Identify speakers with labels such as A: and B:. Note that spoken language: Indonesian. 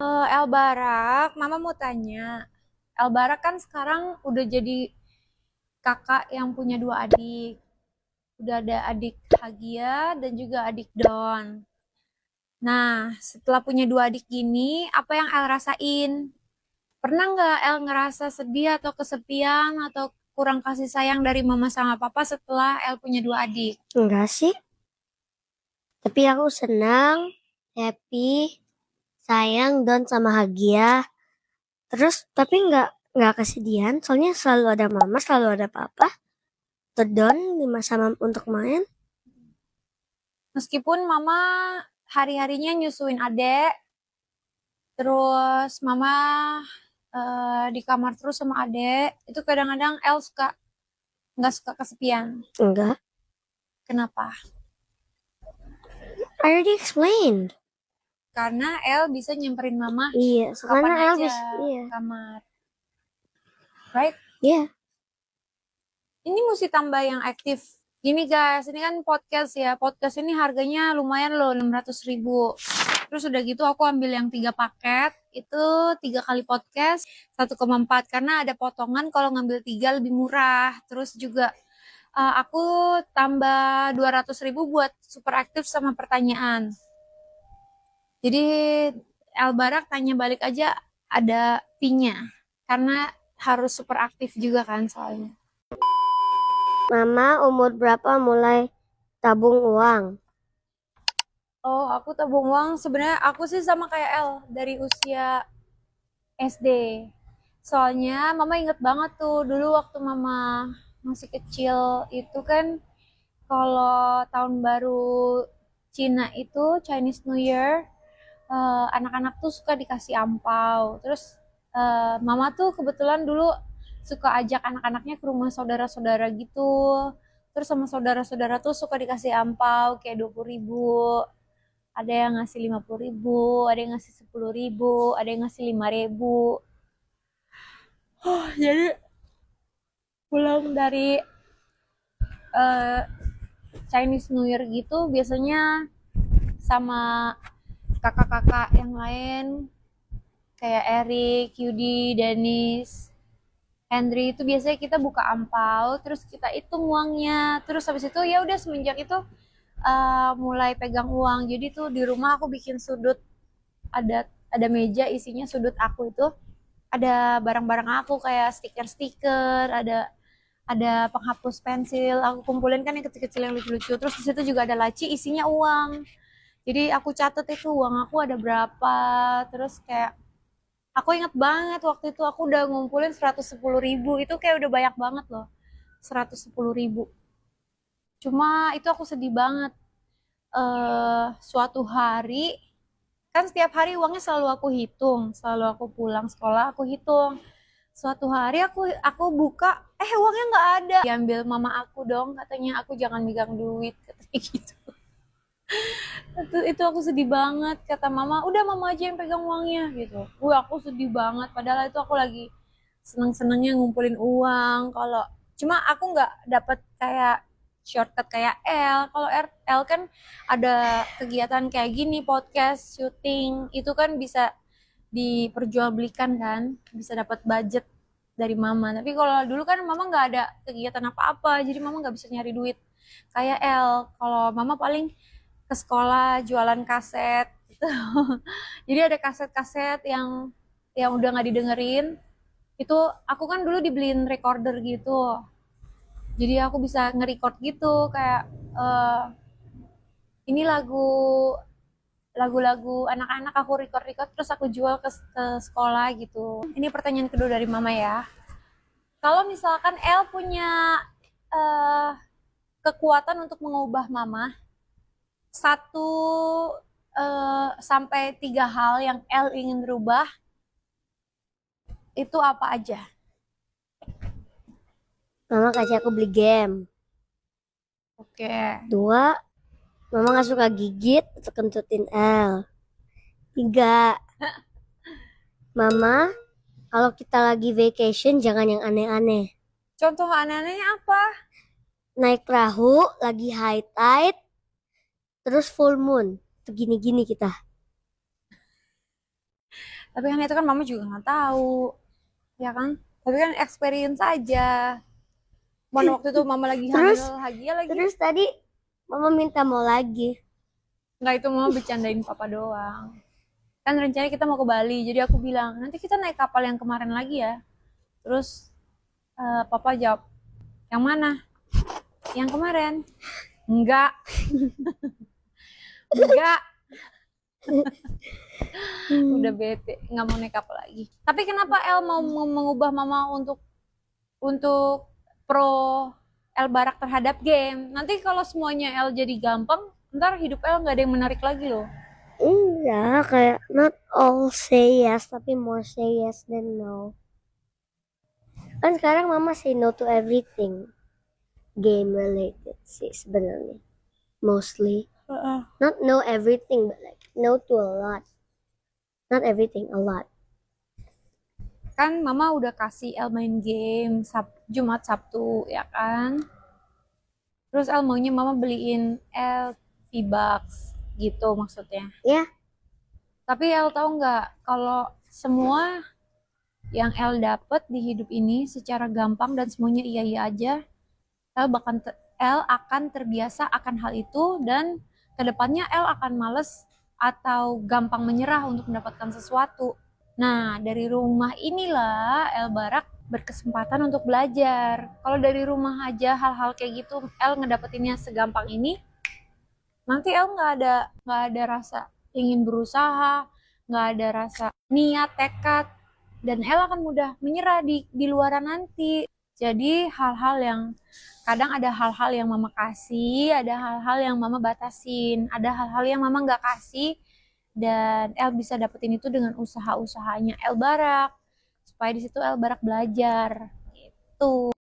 A: El Barak, Mama mau tanya. El Barak kan sekarang udah jadi kakak yang punya dua adik. Udah ada adik Hagia dan juga adik Don. Nah, setelah punya dua adik gini, apa yang El rasain? Pernah nggak El ngerasa sedih atau kesepian atau kurang kasih sayang dari Mama sama Papa setelah El punya dua adik?
B: Enggak sih, tapi aku senang, happy, sayang, Don sama Hagia. Terus tapi enggak kesedihan, soalnya selalu ada mama, selalu ada papa. Atau Don di masa untuk main.
A: Meskipun Mama hari-harinya nyusuin adek, terus Mama di kamar terus sama adek, itu kadang-kadang El suka nggak suka kesepian.
B: Enggak,
A: Kenapa?
B: I already explained.
A: Karena El bisa nyamperin Mama
B: Iya,
A: kapan
B: soalnya
A: aja
B: Elvis, iya,
A: ke kamar. Right?
B: iya.
A: Ini mesti tambah yang aktif. Gini guys, ini kan podcast ya. Podcast ini harganya lumayan loh, 600.000. Terus udah gitu aku ambil yang 3 paket. Itu 3 kali podcast, 1,4. Karena ada potongan kalau ngambil 3 lebih murah. Terus juga aku tambah 200.000 buat super aktif sama pertanyaan. Jadi El Barak tanya balik aja ada fee-nya. Karena harus super aktif juga kan soalnya.
B: Mama umur berapa mulai tabung uang?
A: Oh, aku tabung uang sebenarnya aku sih sama kayak El dari usia SD. Soalnya Mama inget banget tuh dulu waktu Mama masih kecil itu kan kalau tahun baru Cina itu Chinese New Year, anak-anak tuh suka dikasih ampau. Terus Mama tuh kebetulan dulu suka ajak anak-anaknya ke rumah saudara-saudara gitu. Terus sama saudara-saudara tuh suka dikasih ampau kayak 20.000, ada yang ngasih 50.000, ada yang ngasih 10.000, ada yang ngasih 5.000. Jadi pulang dari eh, Chinese New Year gitu biasanya sama kakak-kakak yang lain kayak Eric, Yudi, Dennis, Henry itu biasanya kita buka ampau terus kita hitung uangnya, terus habis itu ya udah semenjak itu mulai pegang uang. Jadi tuh di rumah aku bikin sudut, ada meja isinya sudut aku itu ada barang-barang aku kayak stiker-stiker, ada penghapus pensil, aku kumpulin kan yang kecil-kecil yang lucu-lucu. Terus di situ juga ada laci isinya uang. Jadi aku catat itu uang aku ada berapa. Terus kayak aku inget banget waktu itu aku udah ngumpulin 110.000, itu kayak udah banyak banget loh. 110.000. Cuma itu aku sedih banget. Suatu hari kan setiap hari uangnya selalu aku hitung, selalu aku pulang sekolah aku hitung. Suatu hari aku buka, uangnya nggak ada. Diambil mama aku dong, katanya aku jangan megang duit, katanya gitu. Itu aku sedih banget, kata mama, udah mama aja yang pegang uangnya gitu. Aku sedih banget, padahal itu aku lagi seneng-senengnya ngumpulin uang. Kalau cuma aku nggak dapet kayak shortcut kayak L. Kalau L kan ada kegiatan kayak gini, podcast, syuting, itu kan bisa diperjualbelikan kan, bisa dapat budget dari mama. Tapi kalau dulu kan mama nggak ada kegiatan apa-apa, jadi mama nggak bisa nyari duit kayak L. Kalau mama paling ke sekolah jualan kaset gitu. Jadi ada kaset-kaset yang udah nggak didengerin. Itu aku kan dulu dibeliin recorder gitu. Jadi aku bisa nge-record gitu kayak ini lagu-lagu anak-anak aku record-record terus aku jual ke sekolah gitu. Ini pertanyaan kedua dari mama ya. Kalau misalkan El punya eh, kekuatan untuk mengubah mama, satu sampai 3 hal yang El ingin rubah, itu apa aja?
B: Mama kasih aku beli game.
A: Oke.
B: Dua, mama gak suka gigit atau kentutin L. Tiga, mama kalau kita lagi vacation jangan yang aneh-aneh.
A: Contoh aneh-anehnya apa?
B: Naik perahu lagi high tide terus full moon. Tuh gini-gini kita.
A: Tapi kan itu kan mama juga nggak tahu, ya kan? Tapi kan experience aja. Mana waktu itu mama lagi hamil
B: Terus
A: Hagia lagi.
B: terus tadi mama minta mau lagi.
A: Nggak, itu mama bercandain papa doang. Kan rencananya kita mau ke Bali, jadi aku bilang nanti kita naik kapal yang kemarin lagi ya. Terus papa jawab, yang mana? Yang kemarin. Enggak. Enggak. Udah bete, nggak mau naik kapal lagi. Tapi kenapa El mau mengubah mama untuk pro El Barak terhadap game? Nanti kalau semuanya El jadi gampang, ntar hidup El nggak ada yang menarik lagi loh.
B: Enggak, kayak not all say yes, tapi more say yes than no. Kan sekarang mama say no to everything game related sih sebenarnya. Mostly. Not no everything, but like no to a lot. Not everything, a lot.
A: Kan mama udah kasih El main game Jumat Sabtu ya kan. Terus El maunya mama beliin El V-Bucks gitu maksudnya.
B: Ya,
A: Tapi El tahu nggak kalau semua yang El dapet di hidup ini secara gampang dan semuanya iya-iya aja, El akan terbiasa akan hal itu, dan kedepannya El akan males atau gampang menyerah untuk mendapatkan sesuatu. Nah, dari rumah inilah El Barak berkesempatan untuk belajar. Kalau dari rumah aja hal-hal kayak gitu El ngedapetinnya segampang ini, nanti El nggak ada rasa ingin berusaha, nggak ada rasa niat, tekad, dan El akan mudah menyerah di luaran nanti. Jadi hal-hal yang kadang ada hal-hal yang mama kasih, ada hal-hal yang mama batasin, ada hal-hal yang mama nggak kasih, dan El bisa dapetin itu dengan usaha-usahanya El Barak, supaya di situ El Barak belajar gitu.